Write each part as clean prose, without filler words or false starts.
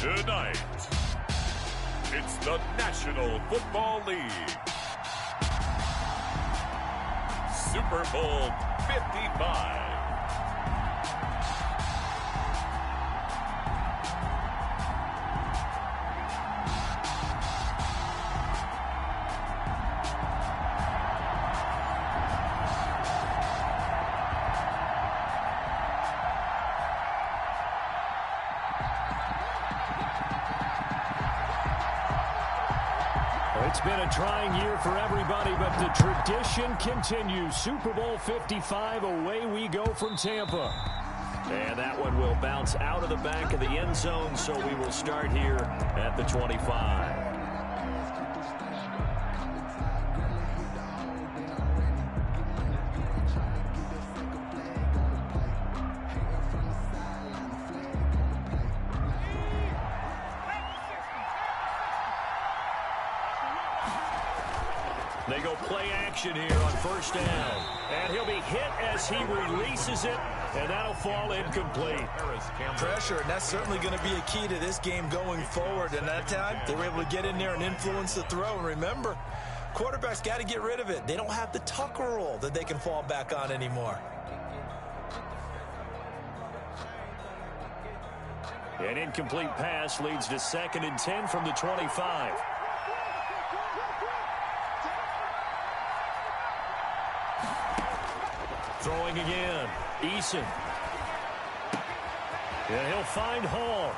Tonight, it's the National Football League. Super Bowl 55. It's been a trying year for everybody, but the tradition continues. Super Bowl 55, away we go from Tampa. And that one will bounce out of the back of the end zone, so we will start here at the 25. They go play action here on first down. And he'll be hit as he releases it, and that'll fall incomplete. Pressure, and that's certainly going to be a key to this game going forward. And that time, they were able to get in there and influence the throw. And remember, quarterbacks got to get rid of it. They don't have the tuck rule that they can fall back on anymore. An incomplete pass leads to 2nd and 10 from the 25. Throwing again. Eason. And he'll find Hall.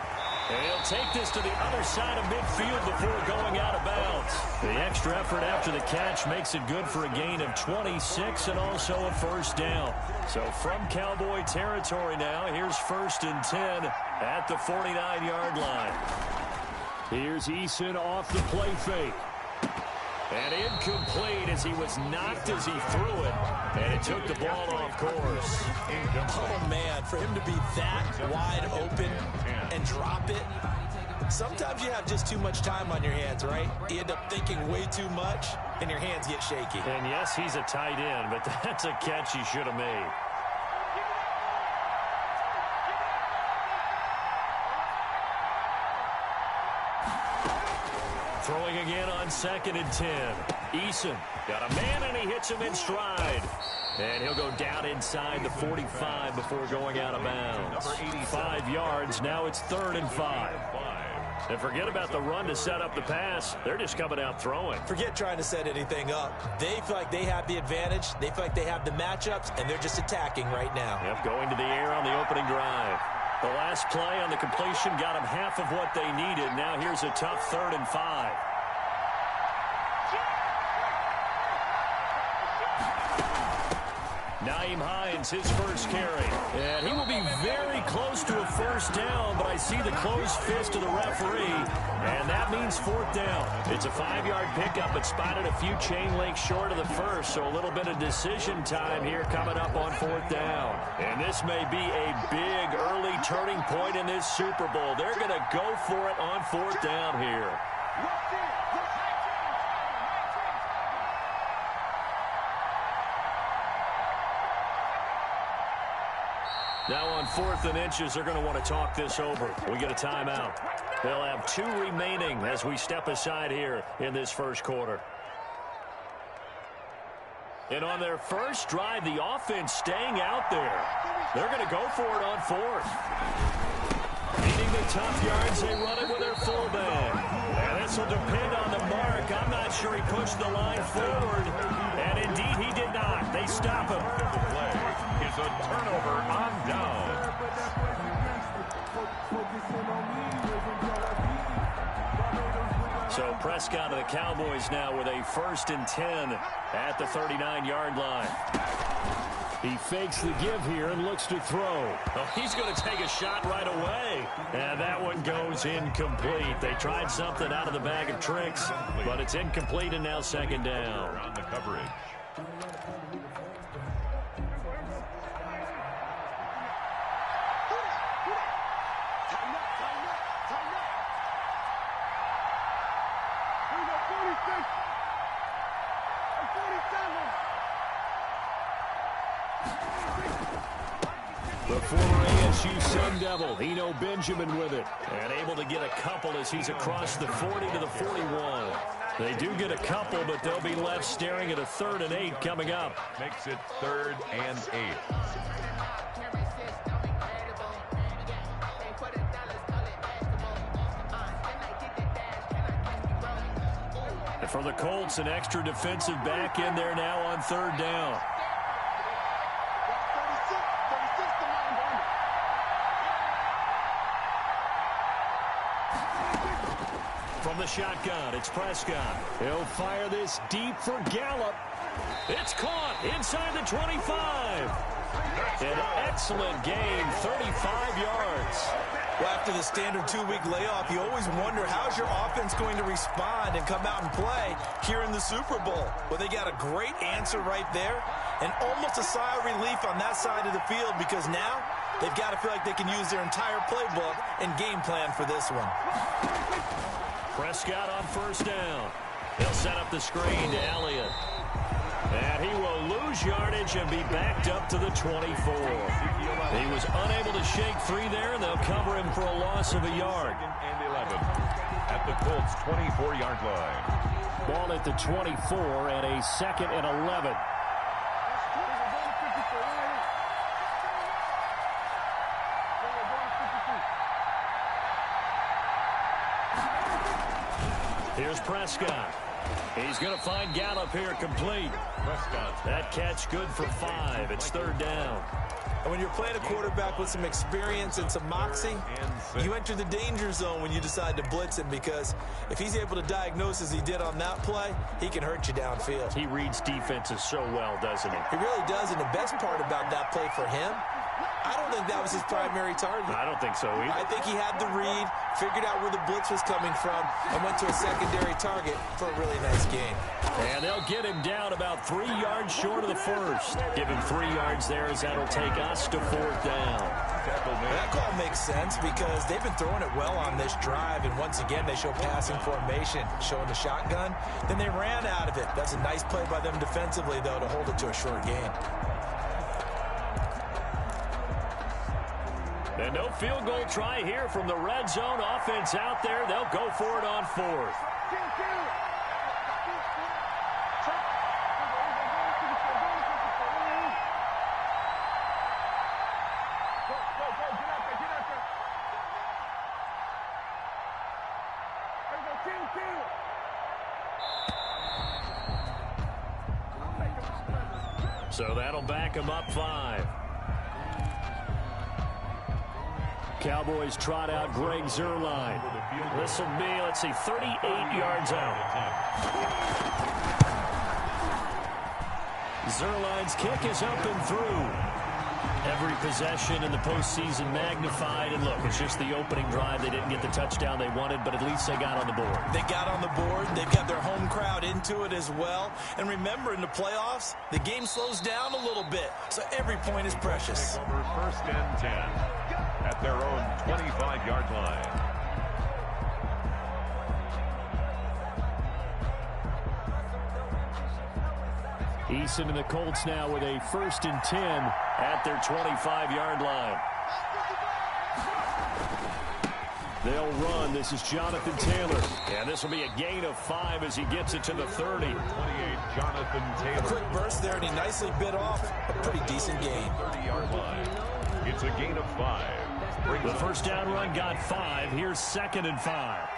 And he'll take this to the other side of midfield before going out of bounds. The extra effort after the catch makes it good for a gain of 26 and also a first down. So from Cowboy territory now, here's 1st and 10 at the 49-yard line. Here's Eason off the play fake. And incomplete as he was knocked as he threw it. And it took the ball off course. Oh, man, for him to be that wide open and drop it. Sometimes you have just too much time on your hands, right? You end up thinking way too much, and your hands get shaky. And yes, he's a tight end, but that's a catch he should have made. Throwing again on 2nd and 10. Eason got a man, and he hits him in stride. And he'll go down inside the 45 before going out of bounds. 5 yards. Now it's 3rd and 5. And forget about the run to set up the pass. They're just coming out throwing. Forget trying to set anything up. They feel like they have the advantage. They feel like they have the matchups, and they're just attacking right now. Yep, going to the air on the opening drive. The last play on the completion got them half of what they needed. Now here's a tough 3rd and 5. Nyheim Hines, his first carry. And he will be very close to a first down, but I see the closed fist of the referee, and that means 4th down. It's a 5-yard pickup, but spotted a few chain links short of the first, so a little bit of decision time here coming up on 4th down. And this may be a big early turning point in this Super Bowl. They're going to go for it on 4th down here. Now on 4th and inches, they're going to want to talk this over. We get a timeout. They'll have 2 remaining as we step aside here in this first quarter. And on their first drive, the offense staying out there. They're going to go for it on 4th. Needing the tough yards, they run it with their fullback. And this will depend on the mark. I'm not sure he pushed the line forward. And indeed, he did not. They stop him. The play is a turnover on down. So Prescott of the Cowboys now with a 1st and 10 at the 39-yard line. He fakes the give here and looks to throw. Oh, he's going to take a shot right away. And that one goes incomplete. They tried something out of the bag of tricks, but it's incomplete and now 2nd down. On the coverage. The former ASU Sun Devil, Eno Benjamin with it. And able to get a couple as he's across the 40 to the 41. They do get a couple, but they'll be left staring at a 3rd and 8 coming up. Makes it 3rd and 8. And for the Colts, an extra defensive back in there now on 3rd down. From the shotgun, it's Prescott. He'll fire this deep for Gallup. It's caught inside the 25. An excellent game, 35 yards. Well, after the standard 2-week layoff, you always wonder how's your offense going to respond and come out and play here in the Super Bowl. Well, they got a great answer right there and almost a sigh of relief on that side of the field because now they've got to feel like they can use their entire playbook and game plan for this one. Prescott on 1st down. He'll set up the screen to Elliott. And he will lose yardage and be backed up to the 24. He was unable to shake free there, and they'll cover him for a loss of a yard. 2nd and 11 at the Colts' 24-yard line. Ball at the 24 and a 2nd and 11. Here's Prescott. He's going to find Gallup here complete. Prescott. That catch good for 5. It's 3rd down. And when you're playing a quarterback with some experience and some moxie, you enter the danger zone when you decide to blitz him because if he's able to diagnose as he did on that play, he can hurt you downfield. He reads defenses so well, doesn't he? He really does, and the best part about that play for him, I don't think that was his primary target. I don't think so either. I think he had the read, figured out where the blitz was coming from, and went to a secondary target for a really nice game. And they'll get him down about 3 yards short of the 1st. Give him 3 yards there as that'll take us to 4th down. That call makes sense because they've been throwing it well on this drive, and once again they show passing formation, showing the shotgun. Then they ran out of it. That's a nice play by them defensively, though, to hold it to a short gain. And no field goal try here from the red zone offense out there. They'll go for it on 4th. So that'll back him up 5. Cowboys trot out Greg Zuerlein. This will be, let's see, 38 yards out. Zuerlein's kick is up and through. Every possession in the postseason magnified. And look, it's just the opening drive. They didn't get the touchdown they wanted, but at least they got on the board. They got on the board. They've got their home crowd into it as well. And remember, in the playoffs, the game slows down a little bit. So every point is precious. Over 1st and 10 at their own 25-yard line. Eason and the Colts now with a 1st and 10 at their 25-yard line. They'll run. This is Jonathan Taylor. And this will be a gain of 5 as he gets it to the 30. 28, Jonathan Taylor. A quick burst there, and he nicely bit off a pretty decent gain. 30-yard line. It's a gain of 5. The first down run got 5. Here's 2nd and 5.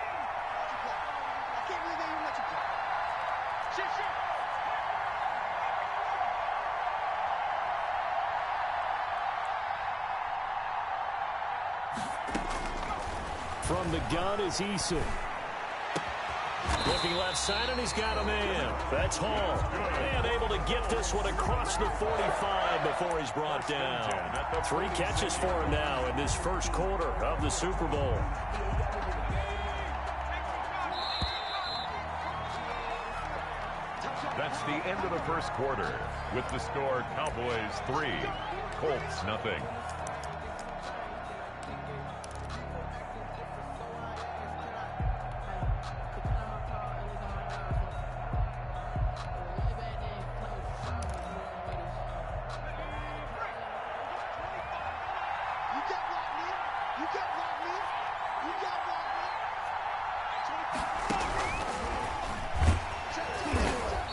From the gun is Eason. Looking left side, and he's got a man. That's Hall. And able to get this one across the 45 before he's brought down. 3 catches for him now in this first quarter of the Super Bowl. That's the end of the first quarter with the score Cowboys 3, Colts 0.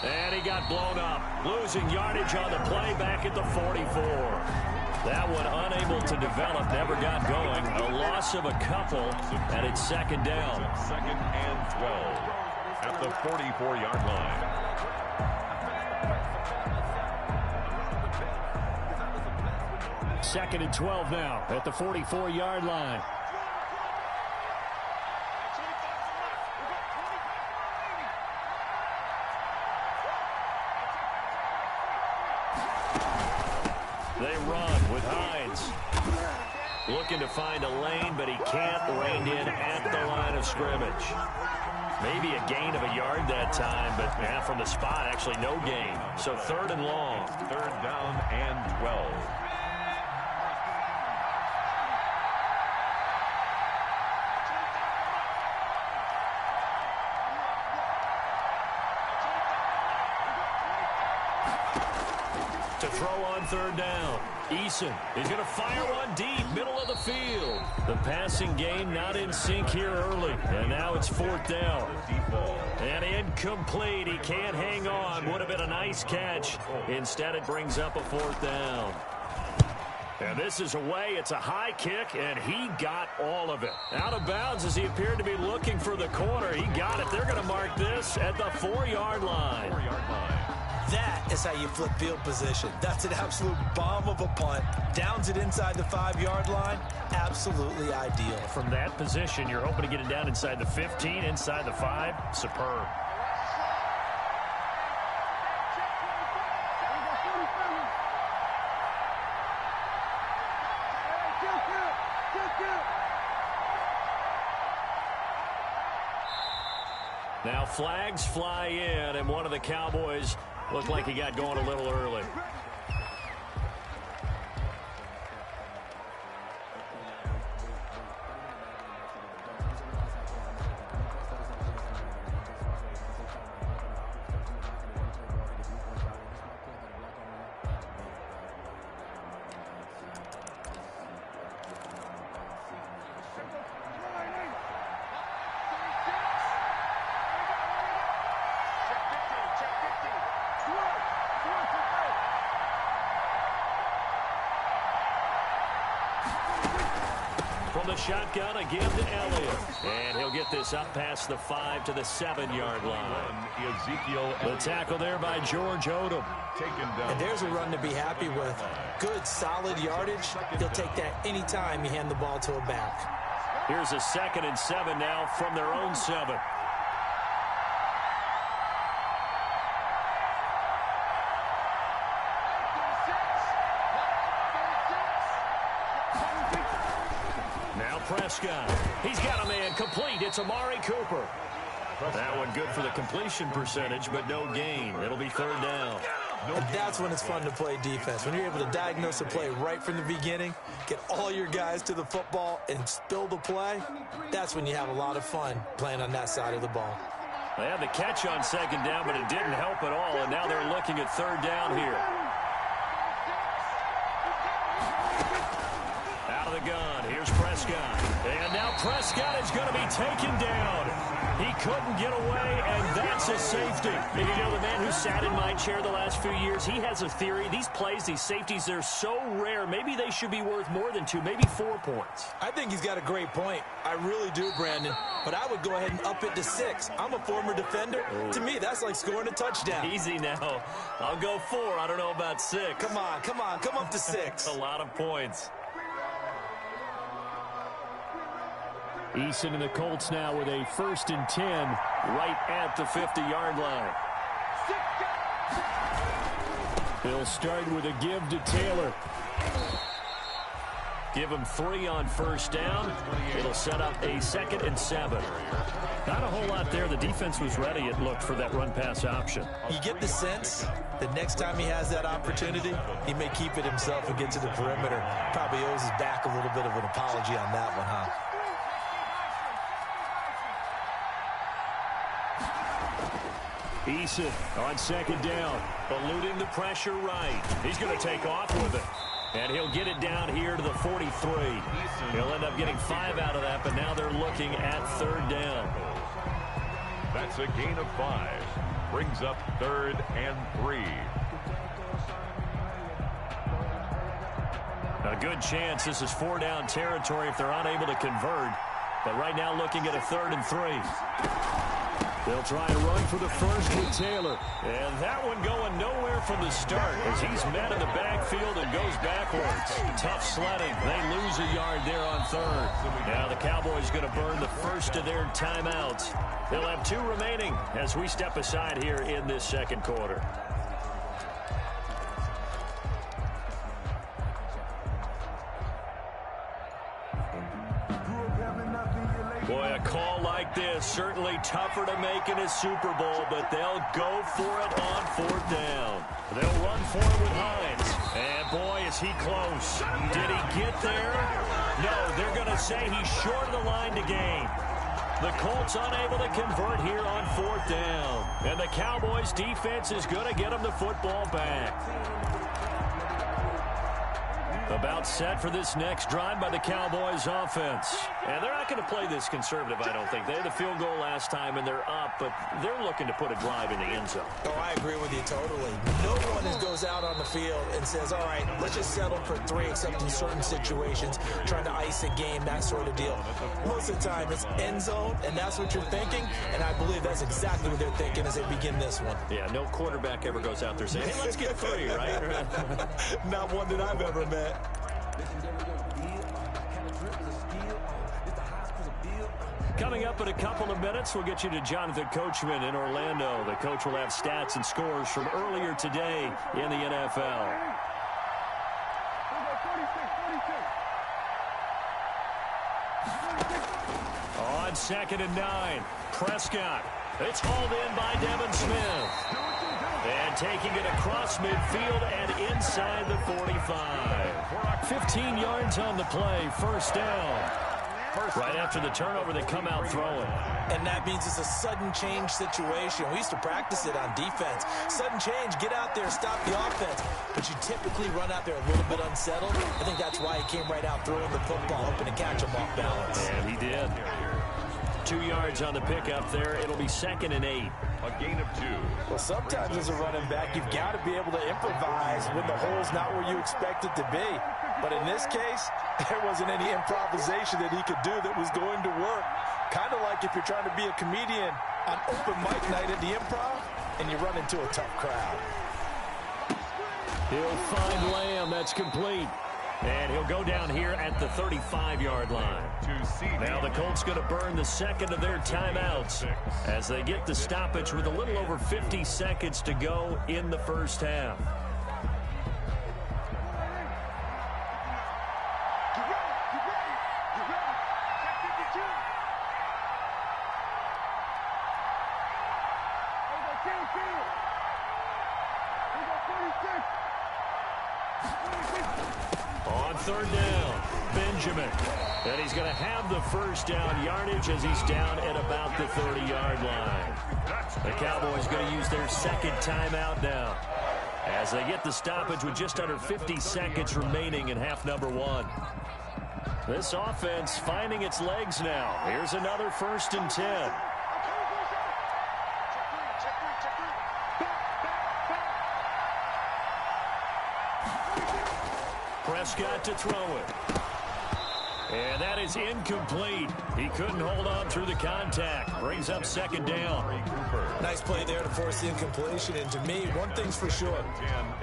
And he got blown up, losing yardage on the play back at the 44. That one unable to develop, never got going. A loss of a couple, and it's second down. Second and 12 at the 44-yard line. Second and 12 now at the 44-yard line. They run with Hines. Looking to find a lane, but he can't. Reined in at the line of scrimmage. Maybe a gain of a yard that time, but from the spot, actually no gain. So third and long. Third down and 12. To throw on third down. Eason is going to fire one deep, middle of the field. The passing game not in sync here early, and now it's fourth down. And incomplete. He can't hang on. Would have been a nice catch. Instead, it brings up a fourth down. And this is away. It's a high kick, and he got all of it. Out of bounds as he appeared to be looking for the corner. He got it. They're going to mark this at the 4-yard line. 4-yard line. That is how you flip field position. That's an absolute bomb of a punt. Downs it inside the 5-yard line. Absolutely ideal. From that position, you're hoping to get it down inside the 15, inside the 5. Superb. Now flags fly in, and one of the Cowboys looked like he got going a little early. From the shotgun, again to Elliott. And he'll get this up past the 5 to the 7-yard line. Ezekiel. The tackle there by George Odom. Taken down. And there's a run to be happy with. Good, solid yardage. He'll take that anytime you hand the ball to a back. Here's a 2nd and 7 now from their own 7. Prescott. He's got a man complete. It's Amari Cooper. That one good for the completion percentage, but no gain. It'll be third down. And that's when it's fun to play defense. When you're able to diagnose a play right from the beginning, get all your guys to the football, and spill the play, that's when you have a lot of fun playing on that side of the ball. They had the catch on second down, but it didn't help at all, and now they're looking at third down here. Out of the gun, here's Prescott. And now Prescott is going to be taken down. He couldn't get away, and that's a safety. And you know, the man who sat in my chair the last few years, he has a theory. These plays, these safeties, they're so rare. Maybe they should be worth more than 2, maybe 4 points. I think he's got a great point. I really do, Brandon. But I would go ahead and up it to 6. I'm a former defender. To me, that's like scoring a touchdown. Easy now. I'll go 4. I don't know about 6. Come on, come on. Come up to 6. A lot of points. Eason and the Colts now with a 1st and 10 right at the 50-yard line. They'll start with a give to Taylor. Give him 3 on first down. It'll set up a 2nd and 7. Not a whole lot there. The defense was ready, it looked, for that run-pass option. You get the sense that next time he has that opportunity, he may keep it himself and get to the perimeter. Probably owes his back a little bit of an apology on that one, huh? Eason on second down, eluding the pressure right. He's going to take off with it. And he'll get it down here to the 43. He'll end up getting 5 out of that, but now they're looking at 3rd down. That's a gain of 5. Brings up 3rd and 3. A good chance this is 4-down territory if they're unable to convert. But right now looking at a 3rd and 3. They'll try and run for the first with Taylor. And that one going nowhere from the start as he's met in the backfield and goes backwards. Tough sledding. They lose a yard there on 3rd. Now the Cowboys going to burn the first of their timeouts. They'll have 2 remaining as we step aside here in this 2nd quarter. Boy, a call like this, certainly tougher to make in a Super Bowl, but they'll go for it on 4th down. They'll run for it with Hines. And boy, is he close. Did he get there? No, they're going to say he's short of the line to gain. The Colts unable to convert here on 4th down. And the Cowboys defense is going to get them the football back. About set for this next drive by the Cowboys offense. And they're not going to play this conservative, I don't think. They had the field goal last time, and they're up, but they're looking to put a drive in the end zone. Oh, I agree with you totally. No one goes out on the field and says, all right, let's just settle for 3, except in certain situations, trying to ice a game, that sort of deal. Most of the time, it's end zone, and that's what you're thinking, and I believe that's exactly what they're thinking as they begin this one. Yeah, no quarterback ever goes out there saying, hey, let's get 3, right? Not one that I've ever met. Coming up in a couple of minutes, we'll get you to Jonathan Coachman in Orlando. The coach will have stats and scores from earlier today in the NFL. On 2nd and 9, Prescott. It's hauled in by Devin Smith. And taking it across midfield and inside the 45. 15 yards on the play, 1st down. Right after the turnover, they come out throwing. And that means it's a sudden change situation. We used to practice it on defense. Sudden change, get out there, stop the offense. But you typically run out there a little bit unsettled. I think that's why he came right out throwing the football, hoping to catch him off balance. And he did. 2 yards on the pickup there. It'll be 2nd and 8. A gain of 2. Well, sometimes as a running back, you've got to be able to improvise when the hole's not where you expect it to be. But in this case, there wasn't any improvisation that he could do that was going to work. Kind of like if you're trying to be a comedian on open mic night at the Improv and you run into a tough crowd. He'll find Lamb. That's complete. And he'll go down here at the 35-yard line. Now the Colts going to burn the 2nd of their timeouts as they get the stoppage with a little over 50 seconds to go in the 1st half. On 3rd down, Benjamin. And he's going to have the 1st down yardage as he's down at about the 30-yard line. The Cowboys going to use their 2nd timeout now as they get the stoppage with just under 50 seconds remaining in half number 1. This offense finding its legs now. Here's another 1st and 10. Prescott to throw it. And that is incomplete. He couldn't hold on through the contact. Brings up 2nd down. Nice play there to force the incompletion. And to me, one thing's for sure.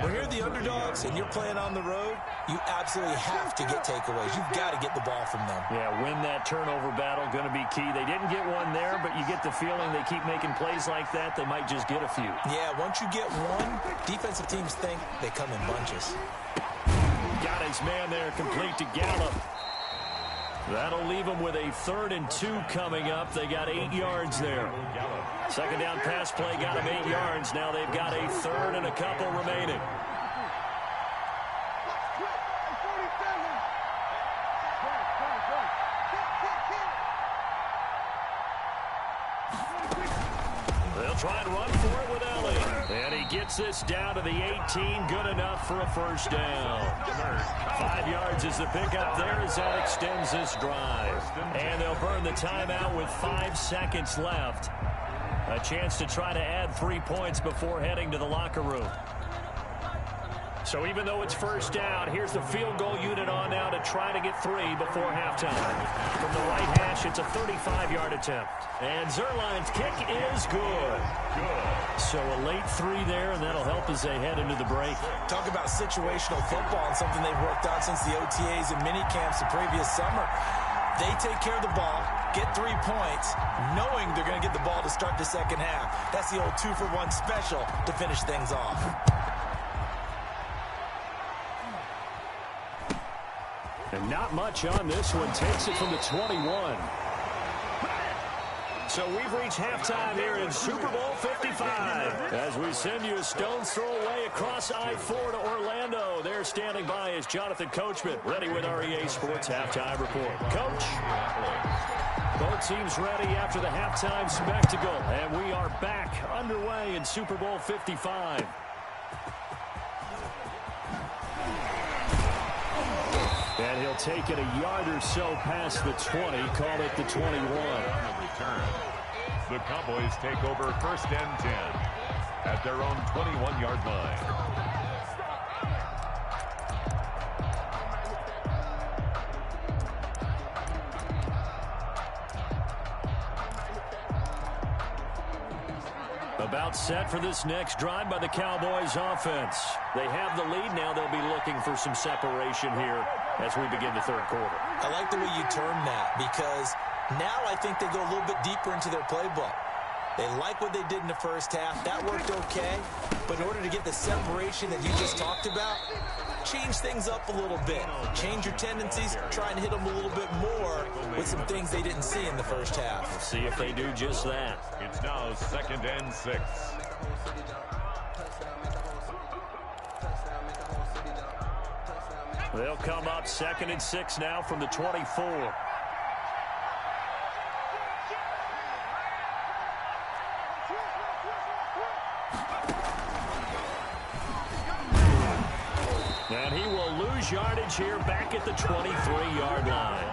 When you're the underdogs and you're playing on the road, you absolutely have to get takeaways. You've got to get the ball from them. Yeah, win that turnover battle, going to be key. They didn't get one there, but you get the feeling they keep making plays like that, they might just get a few. Yeah, once you get one, defensive teams think they come in bunches. Got his man there, complete to Gallup. That'll leave them with a 3rd and 2 coming up. They got 8 yards there. 2nd down pass play got them 8 yards. Now they've got a 3rd and a couple remaining. They'll try and run for it with Elliott. And he gets Gets this down to the 18. Good enough for a first down. 5 yards is the pickup there as that extends this drive. And they'll burn the timeout with 5 seconds left. A chance to try to add 3 points before heading to the locker room. So even though it's first down, here's the field goal unit on now to try to get 3 before halftime. From the right hash, it's a 35-yard attempt. And Zerline's kick is good. So a late 3 there, and that'll help as they head into the break. Talk about situational football and something they've worked on since the OTAs and mini camps the previous summer. They take care of the ball, get 3 points, knowing they're going to get the ball to start the second half. That's the old 2-for-1 special to finish things off. And not much on this one. Takes it from the 21. So we've reached halftime here in Super Bowl 55. As we send you a stone's throw away across I-4 to Orlando. There standing by is Jonathan Coachman, ready with REA Sports Halftime Report. Coach? Both teams ready after the halftime spectacle. And we are back underway in Super Bowl 55. And he'll take it a yard or so past the 20, call it the 21. The Cowboys take over 1st and 10 at their own 21-yard line. About set for this next drive by the Cowboys offense. They have the lead. Now they'll be looking for some separation here as we begin the third quarter. I like the way you term that because now I think they go a little bit deeper into their playbook. They like what they did in the first half. That worked okay. But in order to get the separation that you just talked about, change things up a little bit. Change your tendencies. Try and hit them a little bit more with some things they didn't see in the first half. We'll see if they do just that. It's now 2nd and 6. They'll come up 2nd and 6 now from the 24. And he will lose yardage here back at the 23-yard line.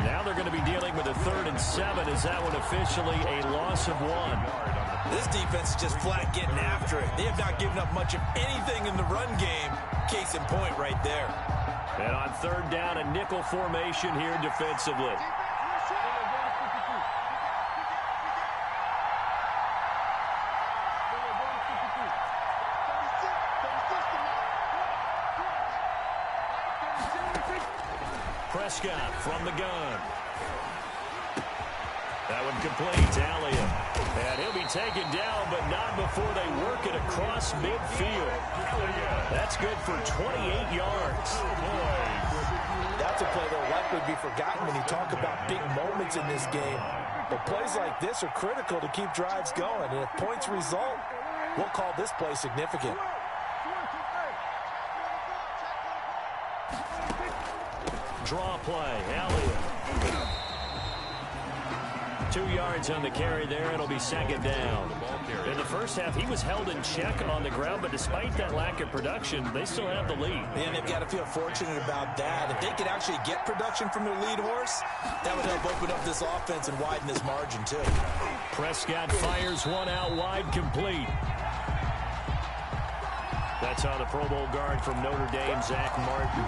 Now they're going to be dealing with a 3rd and 7 as that one officially a loss of 1. This defense is just flat getting after it. They have not given up much of anything in the run game. Case in point right there. And on 3rd down, a nickel formation here defensively. Prescott from the gun. That one complete to Elliott. And he'll be taken down, but not before they work it across midfield. That's good for 28 yards. That's a play that will likely be forgotten when you talk about big moments in this game. But plays like this are critical to keep drives going. And if points result, we'll call this play significant. Draw play, Elliott. 2 yards on the carry there. It'll be 2nd down. In the first half, he was held in check on the ground, but despite that lack of production, they still have the lead. And they've got to feel fortunate about that. If they could actually get production from their lead horse, that would help open up this offense and widen this margin, too. Prescott fires one out wide, complete. That's on the Pro Bowl guard from Notre Dame, Zach Martin.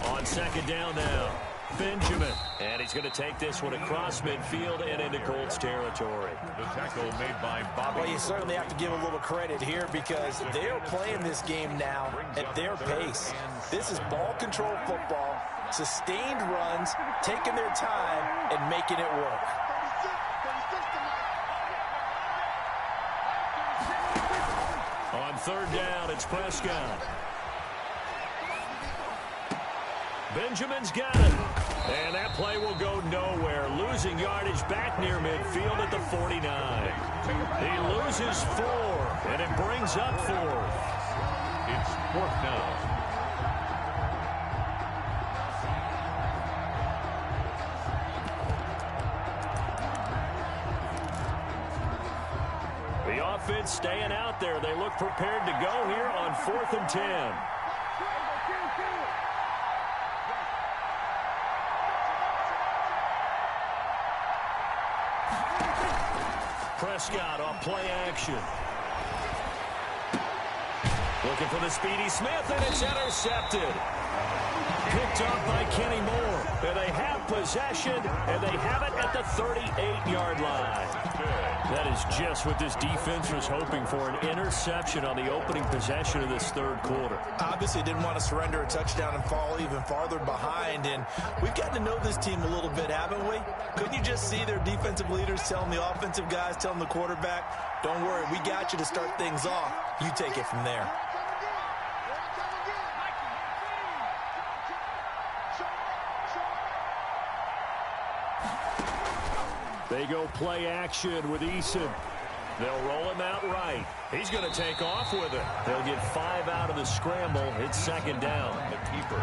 On 2nd down now, Benjamin. And he's going to take this one across midfield and into Colts territory. The tackle made by Bobby. Well, you certainly have to give a little credit here because they're playing this game now at their pace. This is ball control football, sustained runs, taking their time, and making it work. third down. It's Prescott. Benjamin's got it. And that play will go nowhere. Losing yardage back near midfield at the 49. He loses 4, and it brings up 4th. It's 4th down. The offense staying out there. They look prepared to go here on 4th and 10. Prescott off play action. Looking for the speedy Smith, and it's intercepted. Picked off by Kenny Moore. And they have possession, and they have it at the 38-yard line. That is just what this defense was hoping for, an interception on the opening possession of this third quarter. Obviously didn't want to surrender a touchdown and fall even farther behind, and we've gotten to know this team a little bit, haven't we? Couldn't you just see their defensive leaders telling the offensive guys, telling the quarterback, don't worry, we got you to start things off. You take it from there. They go play action with Eason. They'll roll him out right. He's going to take off with it. They'll get 5 out of the scramble. It's second down.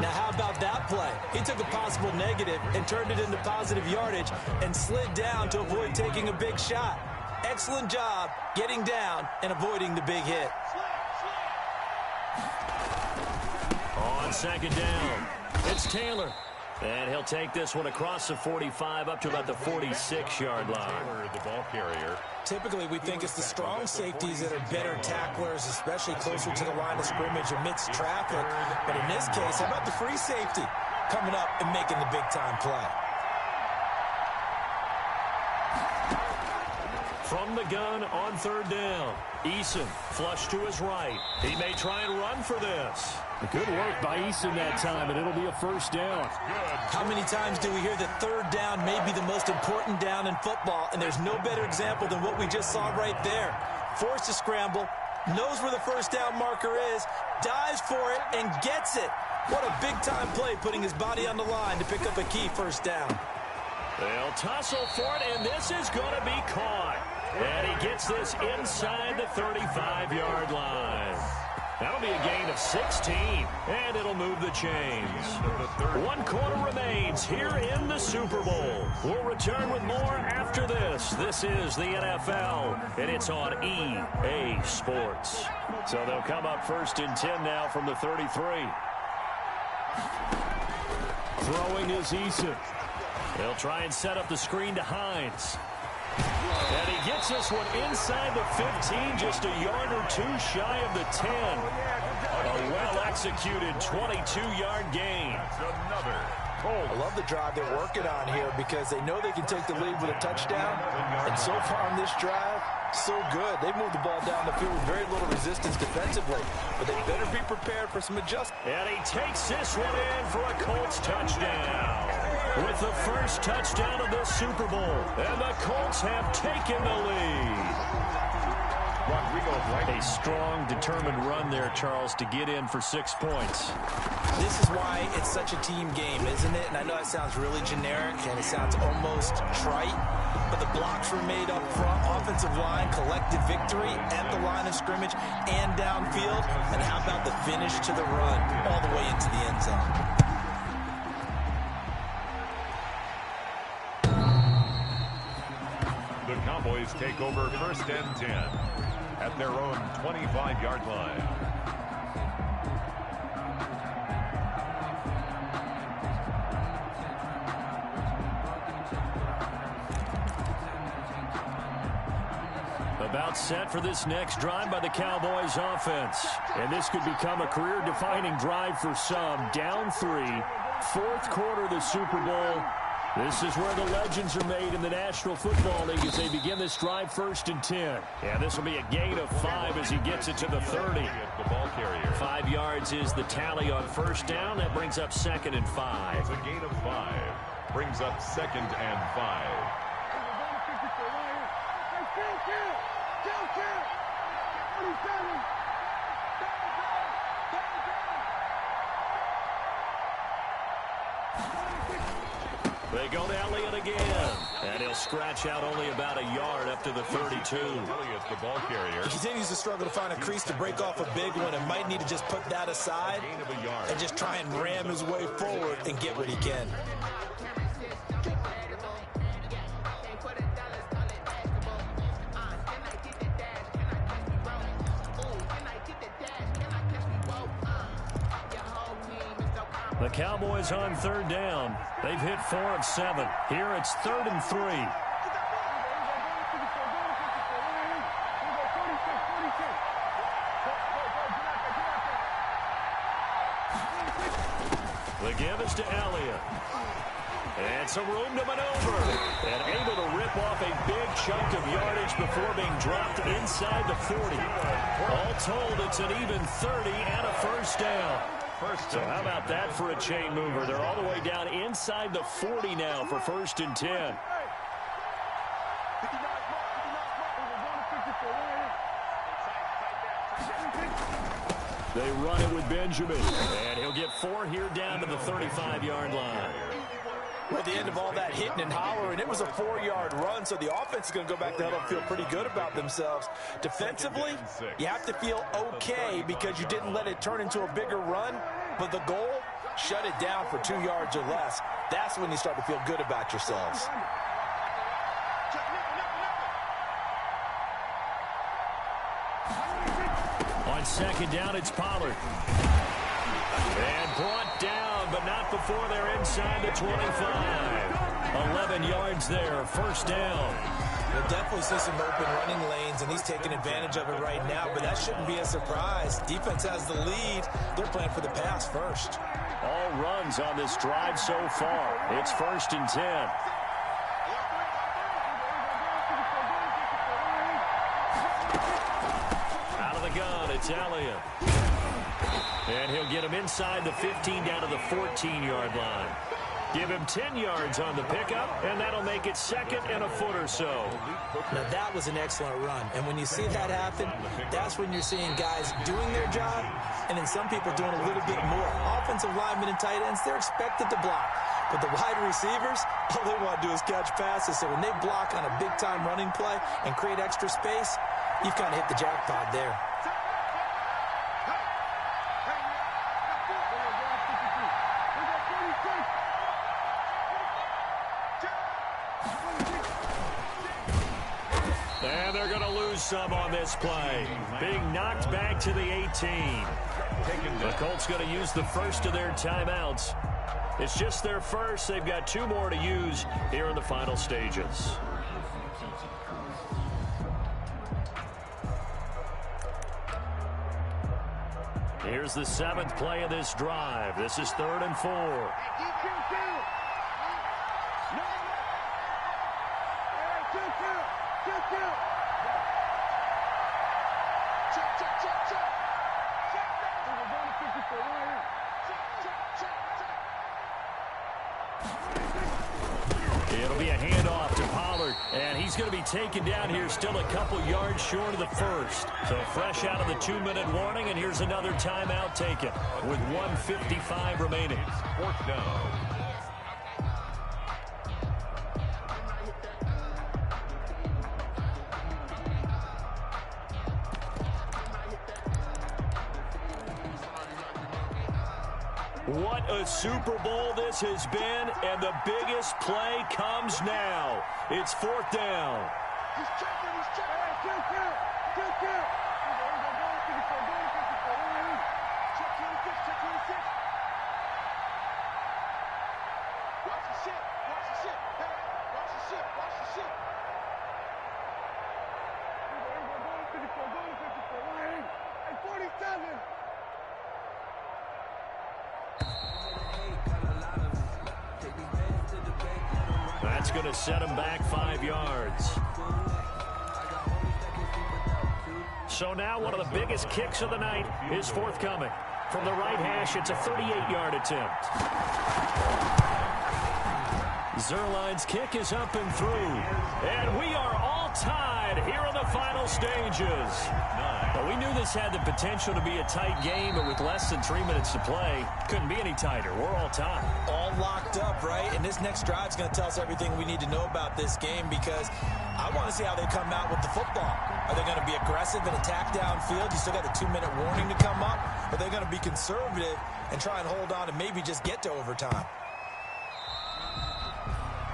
Now, how about that play? He took a possible negative and turned it into positive yardage and slid down to avoid taking a big shot. Excellent job getting down and avoiding the big hit. On second down, it's Taylor. And he'll take this one across the 45 up to about the 46-yard line. The ball carrier. Typically, we think it's the strong safeties that are better tacklers, especially closer to the line of scrimmage amidst traffic. But in this case, how about the free safety coming up and making the big-time play? From the gun on third down, Eason flush to his right. He may try and run for this. Good work by Eason that time, and it'll be a first down. How many times do we hear that third down may be the most important down in football, and there's no better example than what we just saw right there. Forced to scramble, knows where the first down marker is, dives for it, and gets it. What a big-time play, putting his body on the line to pick up a key first down. They'll tussle for it, and this is going to be caught. And he gets this inside the 35-yard line. That'll be a gain of 16, and it'll move the chains. 1 quarter remains here in the Super Bowl. We'll return with more after this. This is the NFL, and it's on EA Sports. So they'll come up first and 10 now from the 33. Throwing is Eason. They'll try and set up the screen to Hines. And he gets this one inside the 15, just a yard or two shy of the 10. A well-executed 22-yard gain. I love the drive they're working on here because they know they can take the lead with a touchdown. And so far on this drive, so good. They moved the ball down the field with very little resistance defensively. But they better be prepared for some adjustments. And he takes this one in for a Colts touchdown. With the first touchdown of this Super Bowl. And the Colts have taken the lead. A strong, determined run there, Charles, to get in for 6 points. This is why it's such a team game, isn't it? And I know that sounds really generic, and it sounds almost trite, but the blocks were made up front. Offensive line, collective victory at the line of scrimmage and downfield. And how about the finish to the run all the way into the end zone? The Cowboys take over first and 10 at their own 25-yard line. About set for this next drive by the Cowboys offense. And this could become a career-defining drive for some. Down 3, 4th quarter of the Super Bowl. This is where the legends are made in the National Football League as they begin this drive first and 10. And this will be a gain of 5 as he gets it to the 30. The ball carrier. 5 yards is the tally on first down. That brings up 2nd and 5. It's a gain of 5. Brings up 2nd and 5. 47. They go to Elliott again. And he'll scratch out only about a yard up to the 32. Elliott, the ball carrier. He continues to struggle to find a crease to break off a big one and might need to just put that aside and just try and ram his way forward and get what he can. The Cowboys on third down. They've hit 4 of 7. Here it's 3rd and 3. The give is to Elliott. And some room to maneuver. And able to rip off a big chunk of yardage before being dropped inside the 40. All told, it's an even 30 and a first down. So how about that for a chain mover? They're all the way down inside the 40 now for 1st and 10. They run it with Benjamin. And he'll get 4 here down to the 35-yard line. Well, at the end of all that hitting and hollering, it was a 4-yard run, so the offense is going to go back to huddle and feel pretty good about themselves. Defensively, you have to feel okay because you didn't let it turn into a bigger run, but the goal, shut it down for 2 yards or less. That's when you start to feel good about yourselves. On 2nd down, it's Pollard. And brought down, but not before they're inside the 25. 11 yards there, 1st down. We'll definitely see some open running lanes, and he's taking advantage of it right now, but that shouldn't be a surprise. Defense has the lead. They're playing for the pass first. All runs on this drive so far. It's 1st and 10. Out of the gun, it's Elliott. And he'll get him inside the 15 down to the 14-yard line. Give him 10 yards on the pickup, and that'll make it 2nd and a foot or so. Now, that was an excellent run. And when you see that happen, that's when you're seeing guys doing their job, and then some people doing a little bit more. Offensive linemen and tight ends, they're expected to block. But the wide receivers, all they want to do is catch passes. So when they block on a big-time running play and create extra space, you've kind of hit the jackpot there. And they're going to lose some on this play. Being knocked back to the 18. The Colts going to use the first of their timeouts. It's just their first. They've got 2 more to use here in the final stages. Here's the 7th play of this drive. This is 3rd and 4. It'll be a handoff to Pollard, and he's going to be taken down here still a couple yards short of the first. So fresh out of the 2-minute warning, and here's another timeout taken with 1:55 remaining. 4th down. What a Super Bowl this has been, and the biggest play comes now. It's 4th down. That's going to set him back 5 yards. So now one of the biggest kicks of the night is forthcoming. From the right hash, it's a 38-yard attempt. Zerline's kick is up and through. And we are all tied here in the final stages. But we knew this had the potential to be a tight game, but with less than 3 minutes to play, couldn't be any tighter. We're all tied. All locked up, right? And this next drive is going to tell us everything we need to know about this game, because I want to see how they come out with the football. Are they going to be aggressive and attack downfield? You still got the 2-minute warning to come up. Or are they going to be conservative and try and hold on and maybe just get to overtime?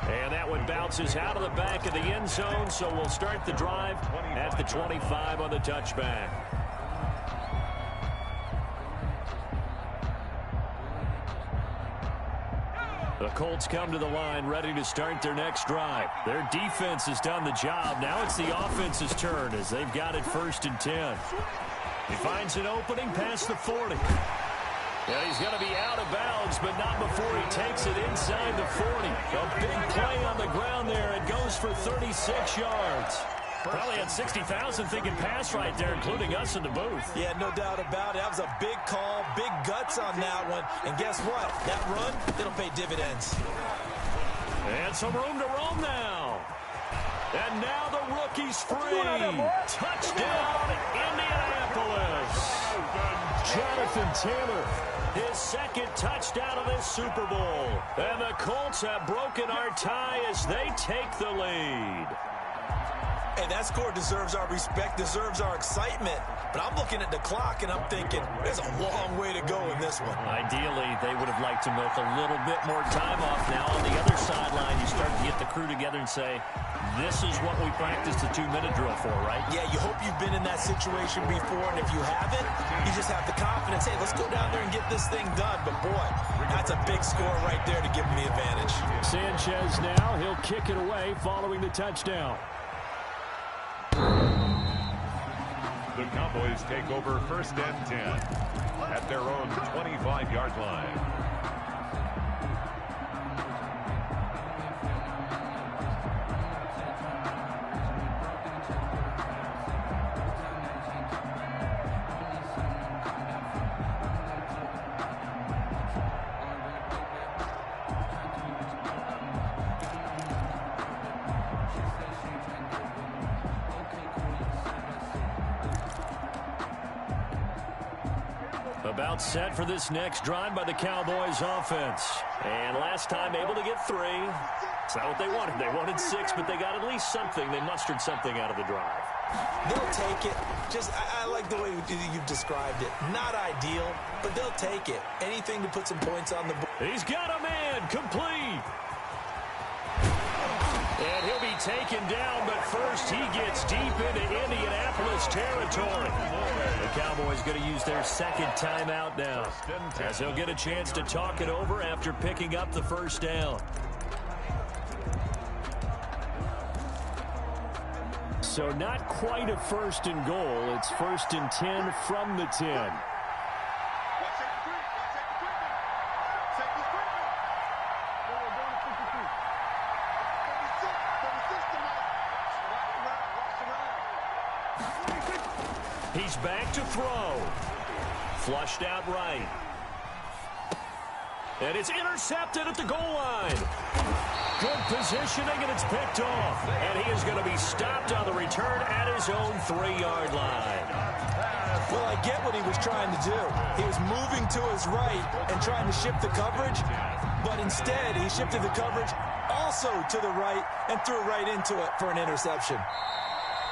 And that one bounces out of the back of the end zone, so we'll start the drive at the 25 on the touchback. The Colts come to the line ready to start their next drive. Their defense has done the job. Now it's the offense's turn as they've got it 1st and 10. He finds an opening past the 40. Yeah, he's going to be out of bounds, but not before he takes it inside the 40. A big play on the ground there. It goes for 36 yards. Probably had 60,000 thinking pass right there, including us in the booth. Yeah, no doubt about it. That was a big call, big guts on that one. And guess what? That run, it'll pay dividends. And some room to roam now. And now the rookie's free. Touchdown, Indianapolis. Jonathan Taylor, his 2nd touchdown of this Super Bowl. And the Colts have broken our tie as they take the lead. Hey, that score deserves our respect, deserves our excitement. But I'm looking at the clock, and I'm thinking, there's a long way to go in this one. Ideally, they would have liked to milk a little bit more time off. Now, on the other sideline, you start to get the crew together and say, this is what we practiced the 2-minute drill for, right? Yeah, you hope you've been in that situation before, and if you haven't, you just have the confidence, hey, let's go down there and get this thing done. But, boy, that's a big score right there to give them the advantage. Sanchez now, he'll kick it away following the touchdown. The Cowboys take over 1st and 10 at their own 25-yard line. About set for this next drive by the Cowboys offense. And last time able to get 3. It's not what they wanted. They wanted 6, but they got at least something. They mustered something out of the drive. They'll take it. I like the way you've described it. Not ideal, but they'll take it. Anything to put some points on the board. He's got a man complete. And he'll be taken down, but first he gets deep into Indianapolis territory. The Cowboys going to use their 2nd timeout now, as they'll get a chance to talk it over after picking up the 1st down. So not quite a 1st and goal. It's 1st and 10 from the 10. He's back to throw. Flushed out right. And it's intercepted at the goal line. Good positioning, and it's picked off. And he is going to be stopped on the return at his own 3-yard line. Well, I get what he was trying to do. He was moving to his right and trying to shift the coverage, but instead he shifted the coverage also to the right and threw right into it for an interception.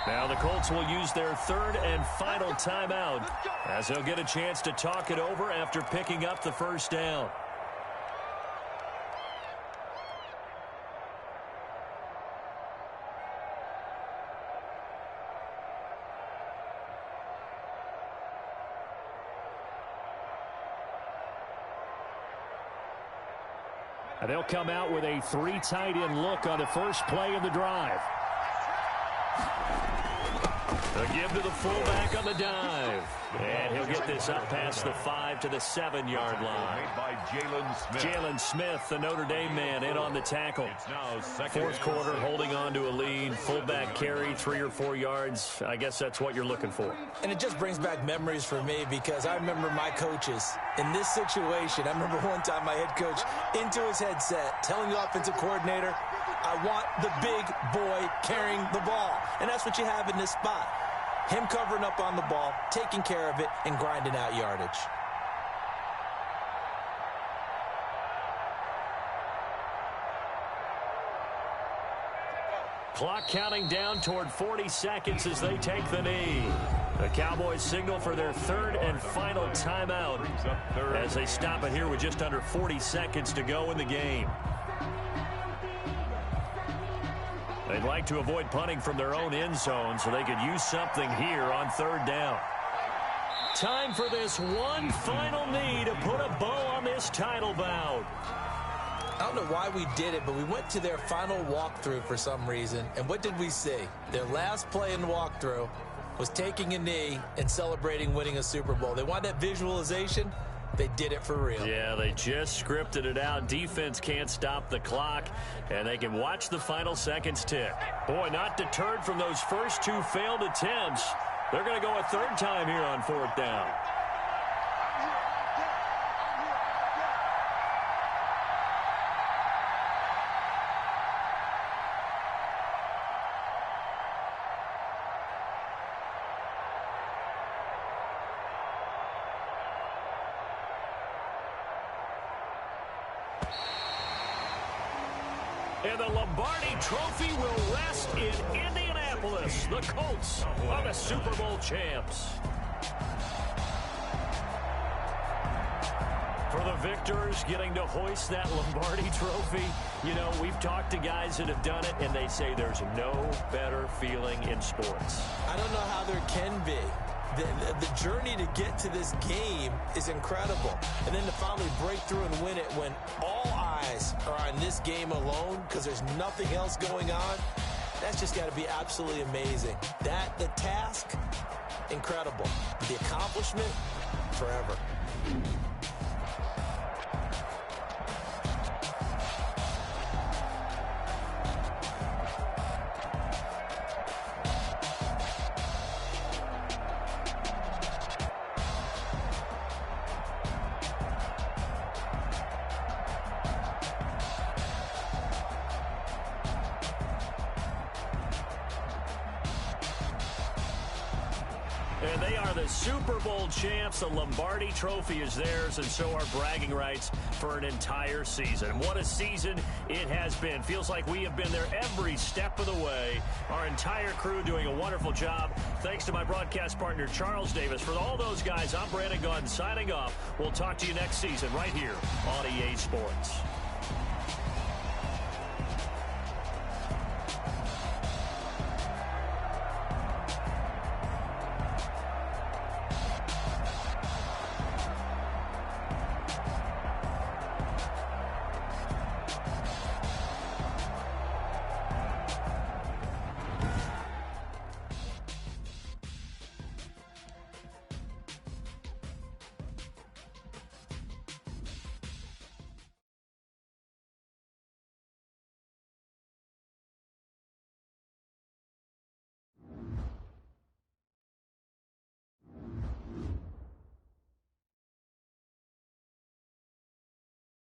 Now the Colts will use their 3rd and final timeout, as they'll get a chance to talk it over after picking up the 1st down. And they'll come out with a 3 tight end look on the first play of the drive. A give to the fullback on the dive. And he'll get this up past the 5 to the 7-yard line. Made by Jalen Smith, the Notre Dame man, in on the tackle. It's now second. Fourth quarter, holding on to a lead. Fullback carry, 3 or 4 yards. I guess that's what you're looking for. And it just brings back memories for me because I remember my coaches in this situation. I remember one time my head coach into his headset telling the offensive coordinator, I want the big boy carrying the ball. And that's what you have in this spot. Him covering up on the ball, taking care of it, and grinding out yardage. Clock counting down toward 40 seconds as they take the knee. The Cowboys signal for their third and final timeout as they stop it here with just under 40 seconds to go in the game. They'd like to avoid punting from their own end zone so they could use something here on third down. Time for this one final knee to put a bow on this title bout. I don't know why we did it, but we went to their final walkthrough for some reason. And what did we see? Their last play in the walkthrough was taking a knee and celebrating winning a Super Bowl. They want that visualization. They did it for real. Yeah, they just scripted it out. Defense can't stop the clock, and they can watch the final seconds tick. Boy, not deterred from those first 2 failed attempts. They're going to go a third time here on fourth down. And the Lombardi Trophy will rest in Indianapolis. The Colts are the Super Bowl champs. For the victors, getting to hoist that Lombardi Trophy, you know, we've talked to guys that have done it, and they say there's no better feeling in sports. I don't know how there can be. The journey to get to this game is incredible. And then to finally break through and win it when all eyes are on this game alone because there's nothing else going on, that's just got to be absolutely amazing. The task, incredible. The accomplishment, forever. And they are the Super Bowl champs. The Lombardi Trophy is theirs, and so are bragging rights for an entire season. And what a season it has been. Feels like we have been there every step of the way. Our entire crew doing a wonderful job. Thanks to my broadcast partner, Charles Davis. For all those guys, I'm Brandon Gunn signing off. We'll talk to you next season right here on EA Sports.